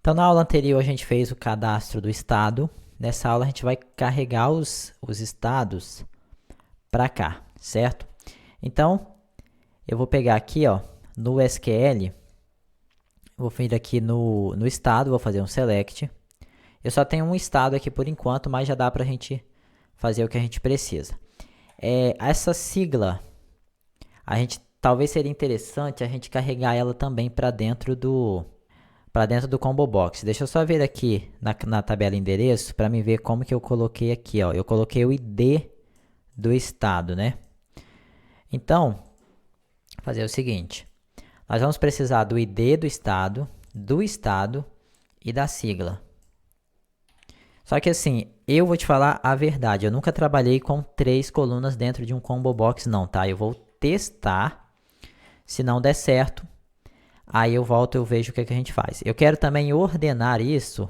Então, na aula anterior, a gente fez o cadastro do estado. Nessa aula, a gente vai carregar os estados para cá, certo? Então, eu vou pegar aqui, ó, no SQL, vou vir aqui no estado, vou fazer um select. Eu só tenho um estado aqui por enquanto, mas já dá para a gente fazer o que a gente precisa. Essa sigla, talvez seria interessante a gente carregar ela também para dentro do combo box. Deixa eu só ver aqui na tabela endereço para me ver como que eu coloquei aqui, ó. Eu coloquei o ID do estado, né? Então, vou fazer o seguinte. Nós vamos precisar do ID do estado e da sigla. Só que assim, eu vou te falar a verdade. Eu nunca trabalhei com 3 colunas dentro de um combo box, não, tá? Eu vou testar. Se não der certo, aí eu volto e eu vejo o que a gente faz. Eu quero também ordenar isso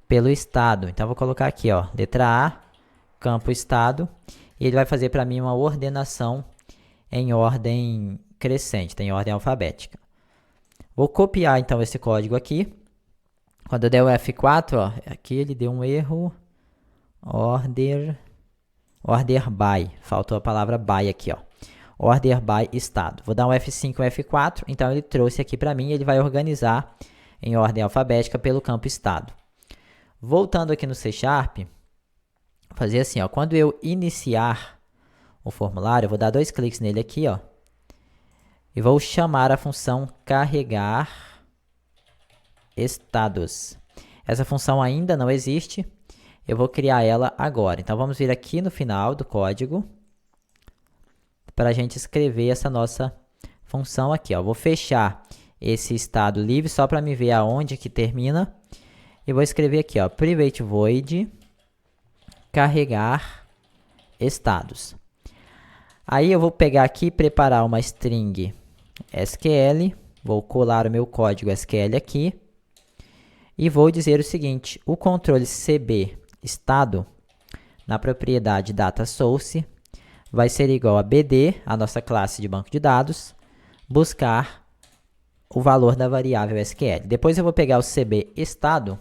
pelo estado. Então, eu vou colocar aqui, ó, letra A, campo estado. E ele vai fazer para mim uma ordenação em ordem crescente, em ordem alfabética. Vou copiar, então, esse código aqui. Quando eu der o F4, ó, aqui ele deu um erro. Order by. Faltou a palavra by aqui, ó. Order by estado. Vou dar um F5 e um F4. Então, ele trouxe aqui para mim. Ele vai organizar em ordem alfabética pelo campo estado. Voltando aqui no C Sharp, vou fazer assim, ó. Quando eu iniciar o formulário, eu vou dar 2 cliques nele aqui, ó. E vou chamar a função carregar estados. Essa função ainda não existe. Eu vou criar ela agora. Então, vamos vir aqui no final do código para a gente escrever essa nossa função aqui, ó. Vou fechar esse estado livre só para me ver aonde que termina. E vou escrever aqui, ó, private void carregar estados. Aí eu vou pegar aqui e preparar uma string SQL. Vou colar o meu código SQL aqui. E vou dizer o seguinte, o controle CB estado na propriedade data source vai ser igual a BD, a nossa classe de banco de dados, buscar o valor da variável SQL. Depois eu vou pegar o CB estado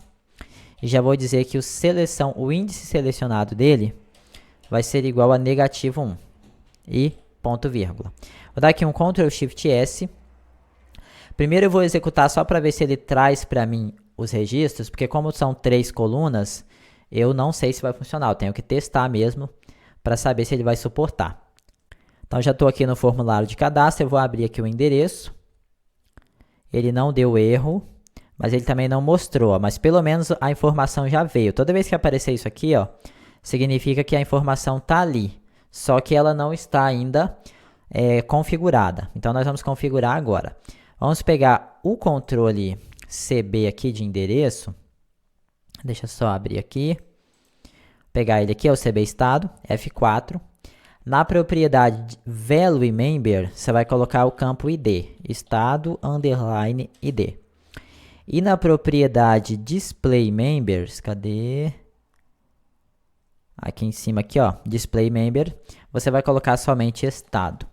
e já vou dizer que o índice selecionado dele vai ser igual a -1 e ponto vírgula. Vou dar aqui um Ctrl Shift S. Primeiro eu vou executar só para ver se ele traz para mim os registros, porque como são 3 colunas, eu não sei se vai funcionar. Eu tenho que testar mesmo para saber se ele vai suportar. Então, já estou aqui no formulário de cadastro. Eu vou abrir aqui o endereço. Ele não deu erro, mas ele também não mostrou. Mas pelo menos a informação já veio. Toda vez que aparecer isso aqui, ó, significa que a informação está ali. Só que ela não está ainda configurada. Então, nós vamos configurar agora. Vamos pegar o controle CB aqui de endereço. Deixa eu só abrir aqui. Pegar ele aqui, é o CB estado, F4. Na propriedade value member, você vai colocar o campo ID, estado underline ID. E na propriedade display members, cadê? Aqui em cima aqui, ó, display member, você vai colocar somente estado.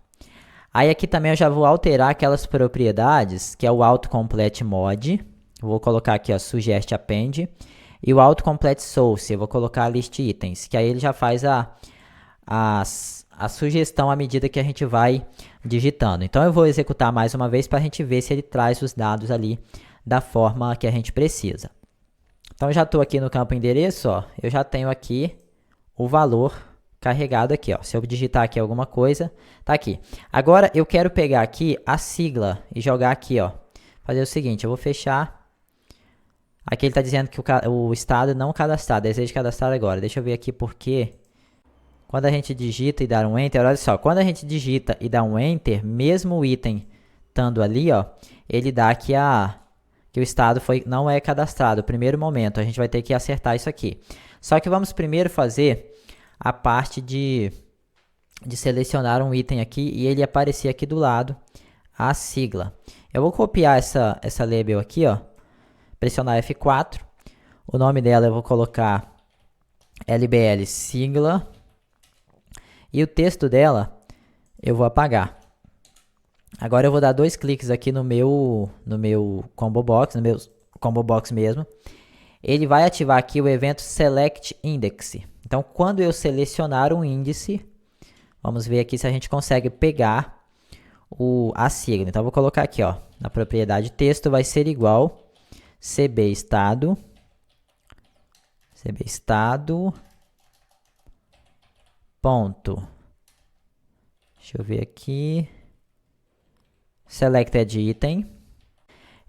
Aí aqui também eu já vou alterar aquelas propriedades, que é o autocomplete mod. Vou colocar aqui, ó, suggest append. E o autocomplete source, eu vou colocar a list itens, que aí ele já faz a sugestão à medida que a gente vai digitando. Então, eu vou executar mais uma vez para a gente ver se ele traz os dados ali da forma que a gente precisa. Então, eu já estou aqui no campo endereço, ó, eu já tenho aqui o valor carregado aqui, ó. Se eu digitar aqui alguma coisa, tá aqui. Agora, eu quero pegar aqui a sigla e jogar aqui, ó. Fazer o seguinte, eu vou fechar. Aqui ele está dizendo que o estado não cadastrado, deseja cadastrar agora. Deixa eu ver aqui porque quando a gente digita e dá um Enter, olha só, quando a gente digita e dá um Enter, mesmo o item estando ali, ó, ele dá que o estado não é cadastrado. No primeiro momento, a gente vai ter que acertar isso aqui. Só que vamos primeiro fazer a parte de selecionar um item aqui e ele aparecer aqui do lado a sigla. Eu vou copiar essa label aqui, ó. Pressionar F4, o nome dela eu vou colocar LBL sigla e o texto dela eu vou apagar. Agora eu vou dar 2 cliques aqui no meu combo box, no meu combo box mesmo, ele vai ativar aqui o evento select index. Então, quando eu selecionar um índice, vamos ver aqui se a gente consegue pegar a sigla. Então, eu vou colocar aqui, ó, na propriedade texto vai ser igual cb estado, ponto, deixa eu ver aqui, selected item.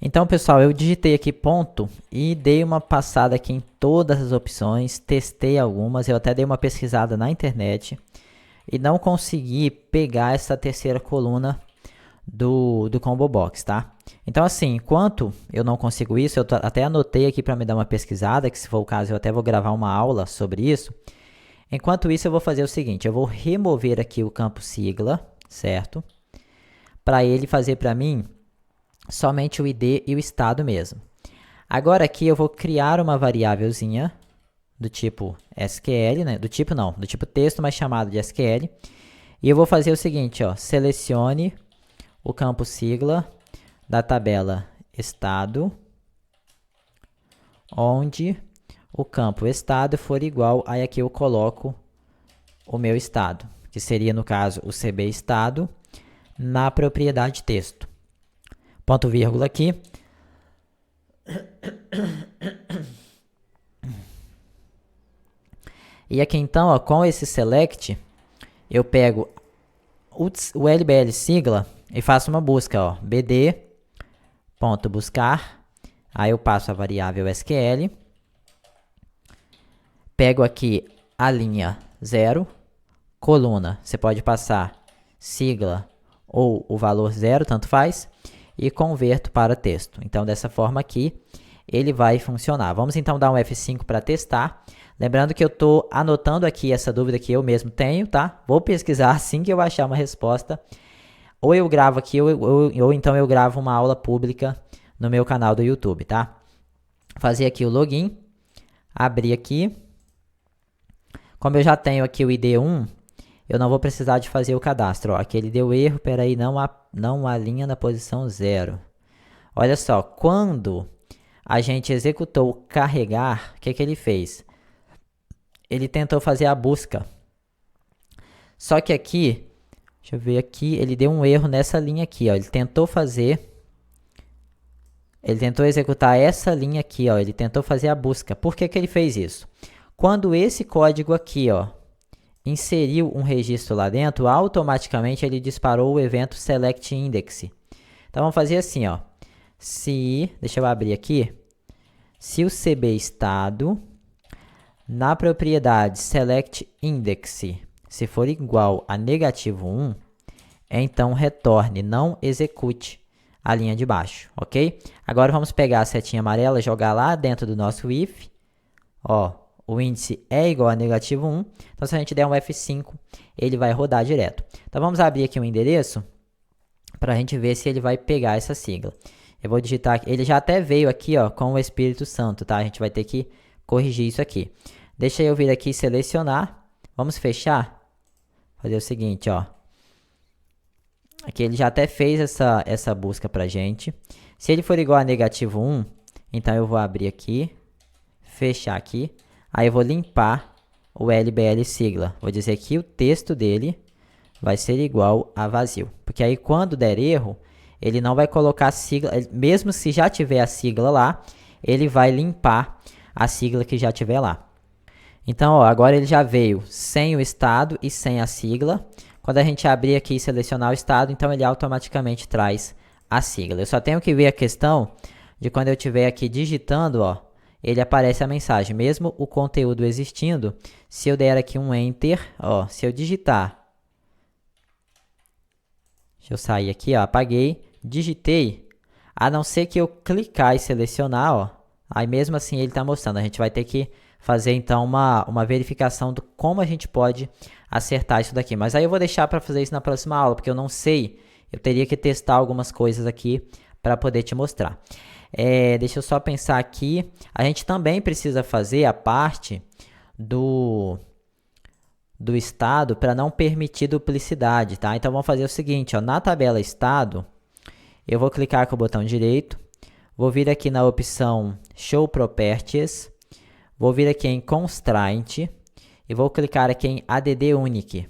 Então, pessoal, eu digitei aqui ponto e dei uma passada aqui em todas as opções, testei algumas, eu até dei uma pesquisada na internet e não consegui pegar essa terceira coluna do combo box, tá? Então, assim, enquanto eu não consigo isso, eu até anotei aqui para me dar uma pesquisada, que se for o caso eu até vou gravar uma aula sobre isso. Enquanto isso, eu vou fazer o seguinte, eu vou remover aqui o campo sigla, certo? Para ele fazer para mim somente o ID e o estado mesmo. Agora aqui eu vou criar uma variávelzinha do tipo SQL, né? Do tipo texto, mas chamado de SQL. E eu vou fazer o seguinte, ó, selecione o campo sigla da tabela estado, onde o campo estado for igual, aí aqui eu coloco o meu estado, que seria no caso o CB estado, na propriedade texto. Ponto vírgula aqui. E aqui então, ó, com esse select, eu pego o LBL sigla e faço uma busca, ó, bd.buscar, aí eu passo a variável SQL, pego aqui a linha 0, coluna, você pode passar sigla ou o valor 0, tanto faz, e converto para texto. Então, dessa forma aqui, ele vai funcionar. Vamos então dar um F5 para testar. Lembrando que eu estou anotando aqui essa dúvida que eu mesmo tenho, tá? Vou pesquisar assim que eu achar uma resposta. Ou eu gravo aqui, ou então eu gravo uma aula pública no meu canal do YouTube, tá? Fazer aqui o login, abrir aqui. Como eu já tenho aqui o ID1, eu não vou precisar de fazer o cadastro. Ó, aqui ele deu erro, peraí, não há linha na posição 0. Olha só, quando a gente executou o carregar, o que que ele fez? Ele tentou fazer a busca. Só que aqui, deixa eu ver aqui, ele deu um erro nessa linha aqui, ó. Ele tentou executar essa linha aqui, ó. Ele tentou fazer a busca. Por que que ele fez isso? Quando esse código aqui, ó, inseriu um registro lá dentro, automaticamente ele disparou o evento select index. Então vamos fazer assim, ó. Deixa eu abrir aqui. Se o CB estado na propriedade select index se for igual a -1, então retorne, não execute a linha de baixo, ok? Agora vamos pegar a setinha amarela e jogar lá dentro do nosso if. Ó, o índice é igual a -1, então se a gente der um F5, ele vai rodar direto. Então vamos abrir aqui um endereço para a gente ver se ele vai pegar essa sigla. Eu vou digitar aqui, ele já até veio aqui, ó, com o Espírito Santo, tá? A gente vai ter que corrigir isso aqui. Deixa eu vir aqui e selecionar. Vamos fechar? Fazer o seguinte, ó. Aqui ele já até fez essa busca pra gente. Se ele for igual a -1, então eu vou abrir aqui, fechar aqui. Aí eu vou limpar o LBL sigla. Vou dizer que o texto dele vai ser igual a vazio. Porque aí quando der erro, ele não vai colocar a sigla, mesmo se já tiver a sigla lá, ele vai limpar a sigla que já tiver lá. Então, ó, agora ele já veio sem o estado e sem a sigla. Quando a gente abrir aqui e selecionar o estado, então ele automaticamente traz a sigla. Eu só tenho que ver a questão de quando eu estiver aqui digitando, ó, ele aparece a mensagem, mesmo o conteúdo existindo. Se eu der aqui um Enter, ó, se eu digitar, deixa eu sair aqui, ó, apaguei, digitei, a não ser que eu clicar e selecionar, ó, aí mesmo assim ele está mostrando. A gente vai ter que fazer então uma verificação do como a gente pode acertar isso daqui. Mas aí eu vou deixar para fazer isso na próxima aula, porque eu não sei, eu teria que testar algumas coisas aqui para poder te mostrar. Deixa eu só pensar aqui, a gente também precisa fazer a parte do estado para não permitir duplicidade, tá? Então vamos fazer o seguinte, ó, na tabela estado, eu vou clicar com o botão direito, vou vir aqui na opção Show Properties, vou vir aqui em Constraint e vou clicar aqui em ADD Unique.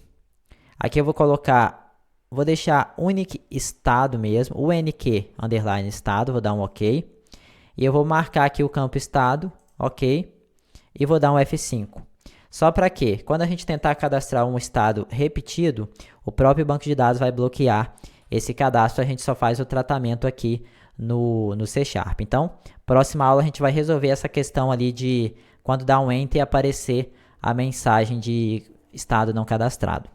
Aqui eu vou colocar, vou deixar Unique Estado mesmo, UNQ underline Estado, vou dar um OK. E eu vou marcar aqui o campo Estado, OK, e vou dar um F5. Só para quê? Quando a gente tentar cadastrar um estado repetido, o próprio banco de dados vai bloquear esse cadastro, a gente só faz o tratamento aqui no C#. Então, próxima aula a gente vai resolver essa questão ali de quando dá um Enter aparecer a mensagem de estado não cadastrado.